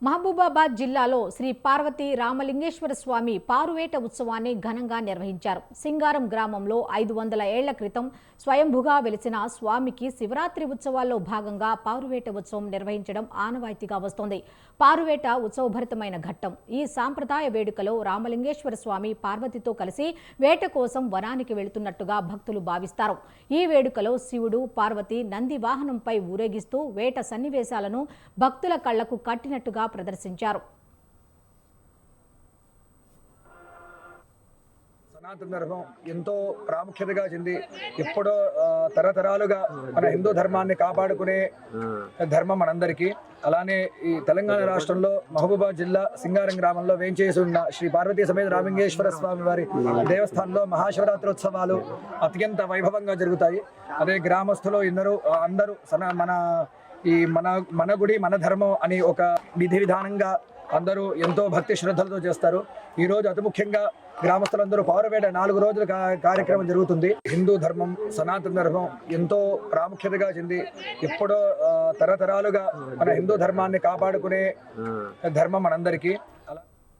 మహబూబాబాద్ జిల్లాలో శ్రీ పార్వతీ రామలింగేశ్వర స్వామి పారువేట ఉత్సవాన్ని ఘనంగా నిర్వహించారు. సింగారం గ్రామంలో 500 ఏళ్ల క్రితం స్వయంభుగా వెలిసిన స్వామికి శివరాత్రి ఉత్సవాల్లో భాగంగా పారువేట ఉత్సవం నిర్వహించడం ఆనవాయితీగా వస్తోంది. పారువేట ఉత్సవభరితమైన ఘట్టం. ఈ సాంప్రదాయ వేడుకలో రామలింగేశ్వర స్వామి పార్వతితో కలిసి వేట కోసం వనానికి వెళుతున్నట్టుగా భక్తులు భావిస్తారు. ఈ వేడుకలో శివుడు, పార్వతి నంది వాహనంపై ఊరేగిస్తూ వేట సన్నివేశాలను భక్తుల కళ్లకు కట్టినట్టుగా ప్రదర్శించారు. సనాతన ధర్మం ఎంతో ప్రాముఖ్యతగా చెంది ఎప్పుడో తరతరాలుగా మన హిందూ ధర్మాన్ని కాపాడుకునే ధర్మం మనందరికీ. అలానే ఈ తెలంగాణ రాష్ట్రంలో మహబూబాబాద్ జిల్లా సింగారం గ్రామంలో వేంచేసి ఉన్న శ్రీ పార్వతీ సమేత రామలింగేశ్వర స్వామి వారి దేవస్థానంలో మహాశివరాత్రోత్సవాలు అత్యంత వైభవంగా జరుగుతాయి. అదే గ్రామస్తులు అందరూ మన గుడి మన ధర్మం అని ఒక విధి విధానంగా అందరూ ఎంతో భక్తి శ్రద్ధలతో చేస్తారు. ఈ రోజు అతి ముఖ్యంగా గ్రామస్తులందరూ పారువేట 4 రోజుల కార్యక్రమం జరుగుతుంది. హిందూ ధర్మం, సనాతన ధర్మం ఎంతో ప్రాముఖ్యతగా చెంది ఎప్పుడో తరతరాలుగా మన హిందూ ధర్మాన్ని కాపాడుకునే ధర్మం మనందరికీ.